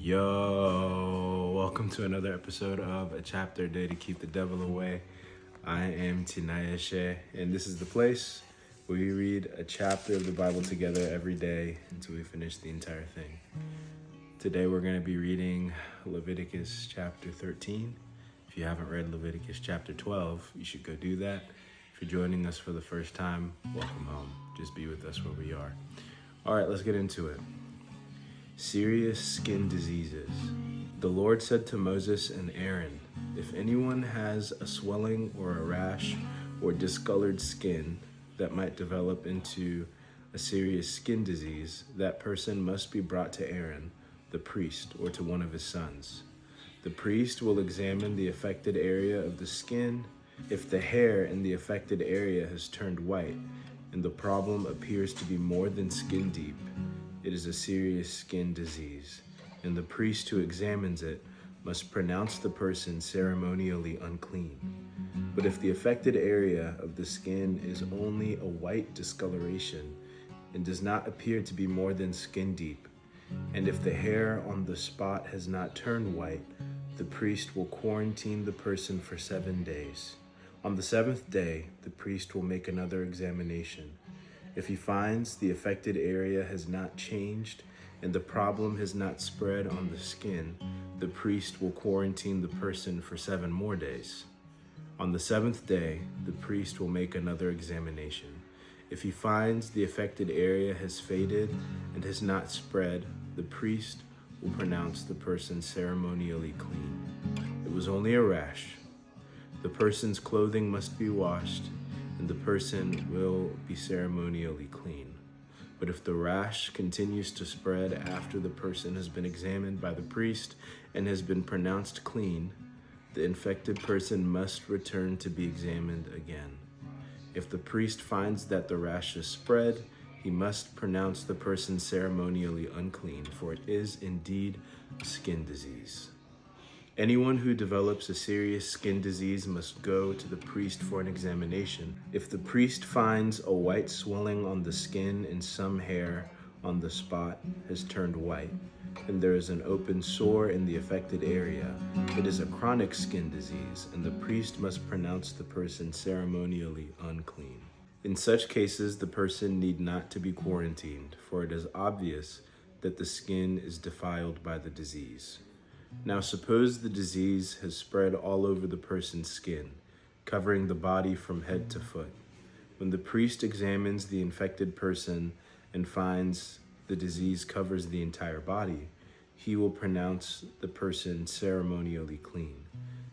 Yo, welcome to another episode of A Chapter a Day to Keep the Devil Away. I am Tinayeshe, and this is the place where we read a chapter of the Bible together every day until we finish the entire thing. Today we're going to be reading Leviticus chapter 13. If you haven't read Leviticus chapter 12, you should go do that. If you're joining us for the first time, welcome home. Just be with us where we are. All right, let's get into it. Serious skin diseases. The Lord said to Moses and Aaron, if anyone has a swelling or a rash or discolored skin that might develop into a serious skin disease, that person must be brought to Aaron, the priest, or to one of his sons. The priest will examine the affected area of the skin. If the hair in the affected area has turned white and the problem appears to be more than skin deep, it is a serious skin disease, and the priest who examines it must pronounce the person ceremonially unclean. But if the affected area of the skin is only a white discoloration and does not appear to be more than skin deep, and if the hair on the spot has not turned white, the priest will quarantine the person for 7 days. On the seventh day, the priest will make another examination. If he finds the affected area has not changed and the problem has not spread on the skin, the priest will quarantine the person for 7 more days. On the seventh day, the priest will make another examination. If he finds the affected area has faded and has not spread, the priest will pronounce the person ceremonially clean. It was only a rash. The person's clothing must be washed, and the person will be ceremonially clean. But if the rash continues to spread after the person has been examined by the priest and has been pronounced clean, the infected person must return to be examined again. If the priest finds that the rash has spread, he must pronounce the person ceremonially unclean, for it is indeed a skin disease. Anyone who develops a serious skin disease must go to the priest for an examination. If the priest finds a white swelling on the skin and some hair on the spot has turned white, and there is an open sore in the affected area, it is a chronic skin disease, and the priest must pronounce the person ceremonially unclean. In such cases, the person need not to be quarantined, for it is obvious that the skin is defiled by the disease. Now suppose the disease has spread all over the person's skin, covering the body from head to foot. When the priest examines the infected person and finds the disease covers the entire body, he will pronounce the person ceremonially clean.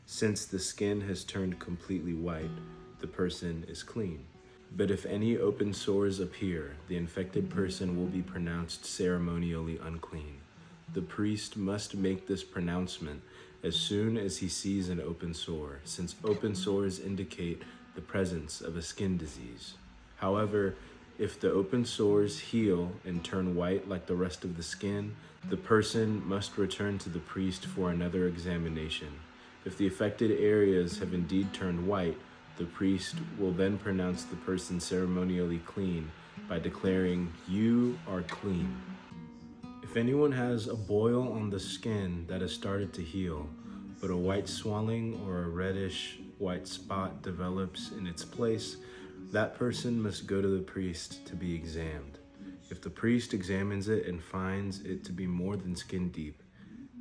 Since the skin has turned completely white, the person is clean. But if any open sores appear, the infected person will be pronounced ceremonially unclean. The priest must make this pronouncement as soon as he sees an open sore, since open sores indicate the presence of a skin disease. However, if the open sores heal and turn white like the rest of the skin, the person must return to the priest for another examination. If the affected areas have indeed turned white, the priest will then pronounce the person ceremonially clean by declaring, "You are clean." If anyone has a boil on the skin that has started to heal, but a white swelling or a reddish white spot develops in its place, that person must go to the priest to be examined. If the priest examines it and finds it to be more than skin deep,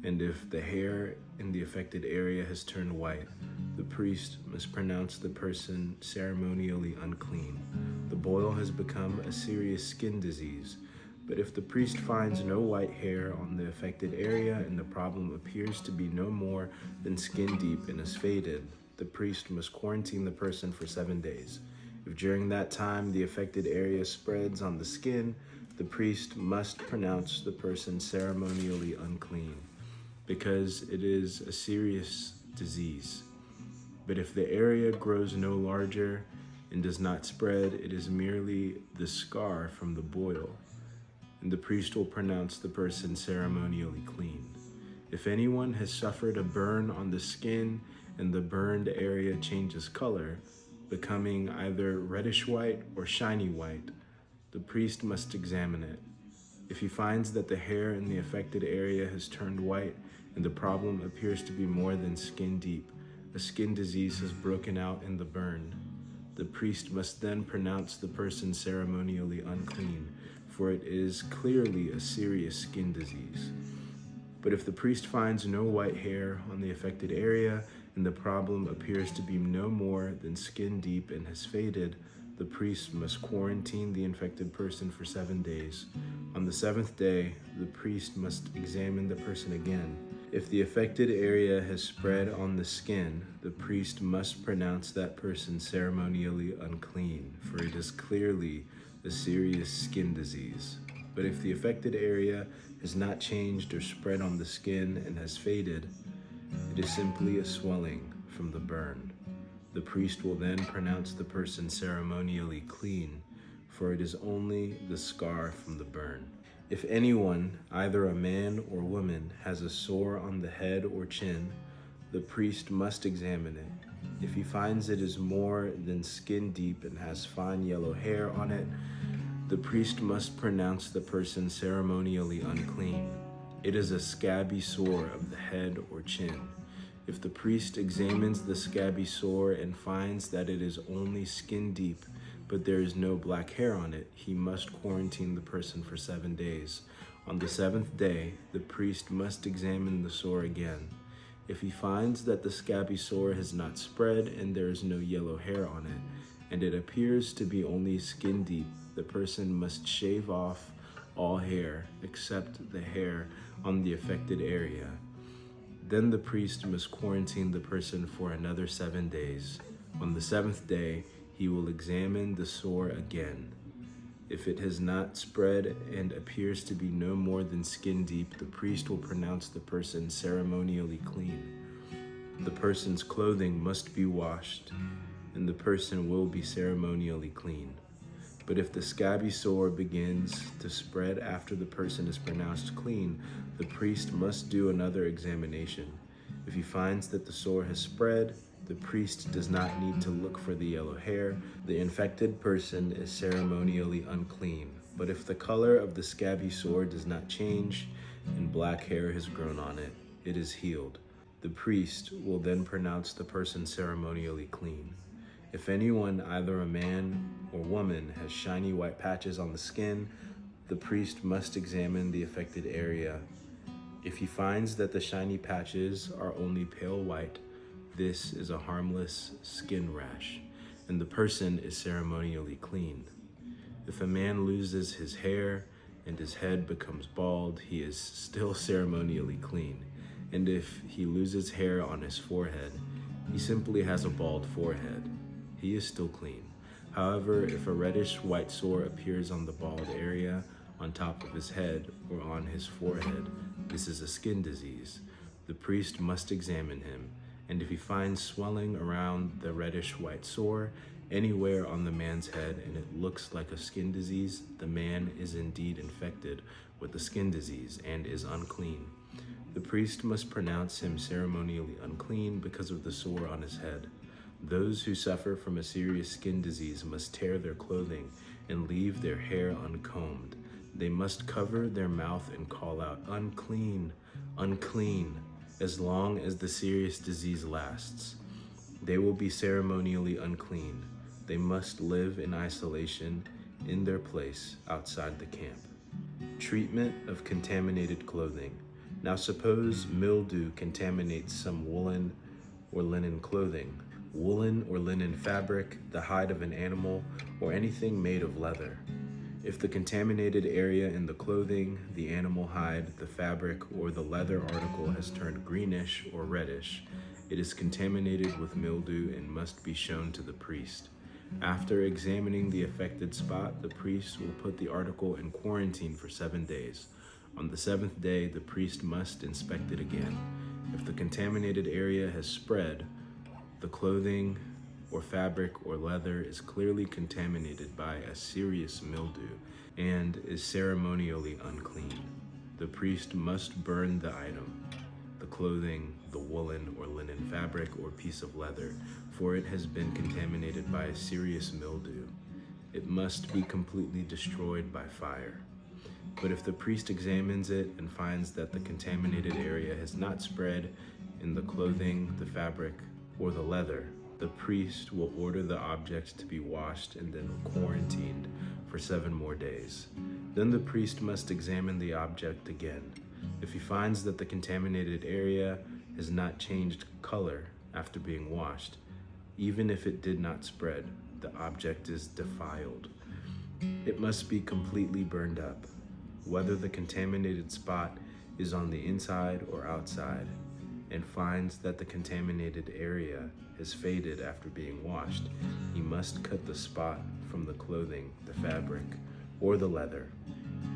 and if the hair in the affected area has turned white, the priest must pronounce the person ceremonially unclean. The boil has become a serious skin disease. But if the priest finds no white hair on the affected area and the problem appears to be no more than skin deep and is faded, the priest must quarantine the person for 7 days. If during that time the affected area spreads on the skin, the priest must pronounce the person ceremonially unclean, because it is a serious disease. But if the area grows no larger and does not spread, it is merely the scar from the boil, and the priest will pronounce the person ceremonially clean. If anyone has suffered a burn on the skin and the burned area changes color, becoming either reddish white or shiny white, the priest must examine it. If he finds that the hair in the affected area has turned white and the problem appears to be more than skin deep, a skin disease has broken out in the burn. The priest must then pronounce the person ceremonially unclean, for it is clearly a serious skin disease. But if the priest finds no white hair on the affected area and the problem appears to be no more than skin deep and has faded, the priest must quarantine the infected person for 7 days. On the 7th day, the priest must examine the person again. If the affected area has spread on the skin, the priest must pronounce that person ceremonially unclean, for it is clearly a serious skin disease. But if the affected area has not changed or spread on the skin and has faded, it is simply a swelling from the burn. The priest will then pronounce the person ceremonially clean, for it is only the scar from the burn. If anyone, either a man or woman, has a sore on the head or chin, the priest must examine it. If he finds it is more than skin deep and has fine yellow hair on it, the priest must pronounce the person ceremonially unclean. It is a scabby sore of the head or chin. If the priest examines the scabby sore and finds that it is only skin deep, but there is no black hair on it, he must quarantine the person for 7 days. On the 7th day, the priest must examine the sore again. If he finds that the scabby sore has not spread and there is no yellow hair on it, and it appears to be only skin deep, the person must shave off all hair except the hair on the affected area. Then the priest must quarantine the person for another 7 days. On the 7th day, he will examine the sore again. If it has not spread and appears to be no more than skin deep, the priest will pronounce the person ceremonially clean. The person's clothing must be washed, and the person will be ceremonially clean. But if the scabby sore begins to spread after the person is pronounced clean, the priest must do another examination. If he finds that the sore has spread, the priest does not need to look for the yellow hair. The infected person is ceremonially unclean. But if the color of the scabby sore does not change and black hair has grown on it, it is healed. The priest will then pronounce the person ceremonially clean. If anyone, either a man or woman, has shiny white patches on the skin, the priest must examine the affected area. If he finds that the shiny patches are only pale white, this is a harmless skin rash, and the person is ceremonially clean. If a man loses his hair and his head becomes bald, he is still ceremonially clean. And if he loses hair on his forehead, he simply has a bald forehead. He is still clean. However, if a reddish white sore appears on the bald area, on top of his head, or on his forehead, this is a skin disease. The priest must examine him, and if he finds swelling around the reddish white sore anywhere on the man's head and it looks like a skin disease, the man is indeed infected with the skin disease and is unclean. The priest must pronounce him ceremonially unclean because of the sore on his head. Those who suffer from a serious skin disease must tear their clothing and leave their hair uncombed. They must cover their mouth and call out, "Unclean, unclean," as long as the serious disease lasts. They will be ceremonially unclean. They must live in isolation in their place outside the camp. Treatment of contaminated clothing. Now suppose mildew contaminates some woolen or linen clothing. Woolen or linen fabric, the hide of an animal, or anything made of leather. If the contaminated area in the clothing, the animal hide, the fabric, or the leather article has turned greenish or reddish, it is contaminated with mildew and must be shown to the priest. After examining the affected spot, the priest will put the article in quarantine for 7 days. On the 7th day, the priest must inspect it again. If the contaminated area has spread, the clothing or fabric or leather is clearly contaminated by a serious mildew and is ceremonially unclean. The priest must burn the item, the clothing, the woolen or linen fabric or piece of leather, for it has been contaminated by a serious mildew. It must be completely destroyed by fire. But if the priest examines it and finds that the contaminated area has not spread in the clothing, the fabric, or the leather, the priest will order the object to be washed and then quarantined for 7 more days. Then the priest must examine the object again. If he finds that the contaminated area has not changed color after being washed, even if it did not spread, the object is defiled. It must be completely burned up, whether the contaminated spot is on the inside or outside, and finds that the contaminated area has faded after being washed. He must cut the spot from the clothing, the fabric, or the leather.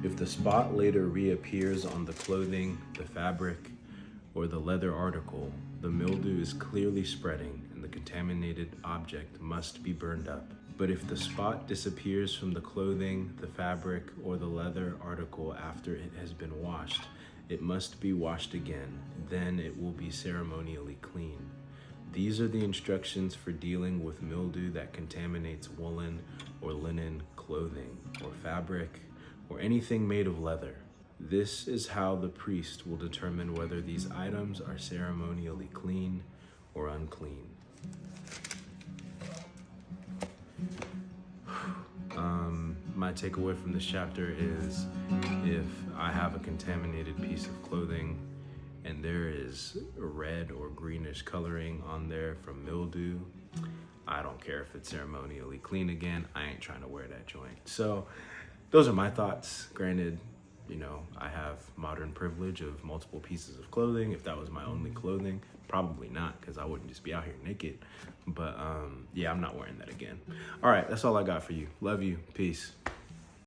If the spot later reappears on the clothing, the fabric, or the leather article, the mildew is clearly spreading and the contaminated object must be burned up. But if the spot disappears from the clothing, the fabric, or the leather article after it has been washed, it must be washed again. Then it will be ceremonially clean. These are the instructions for dealing with mildew that contaminates woolen or linen clothing or fabric or anything made of leather. This is how the priest will determine whether these items are ceremonially clean or unclean. My takeaway from this chapter is if I have a contaminated piece of clothing and there is red or greenish coloring on there from mildew, I don't care if it's ceremonially clean again. I ain't trying to wear that joint. So those are my thoughts. Granted, I have modern privilege of multiple pieces of clothing. If that was my only clothing, probably not, because I wouldn't just be out here naked. But yeah, I'm not wearing that again. All right, that's all I got for you. Love you. Peace.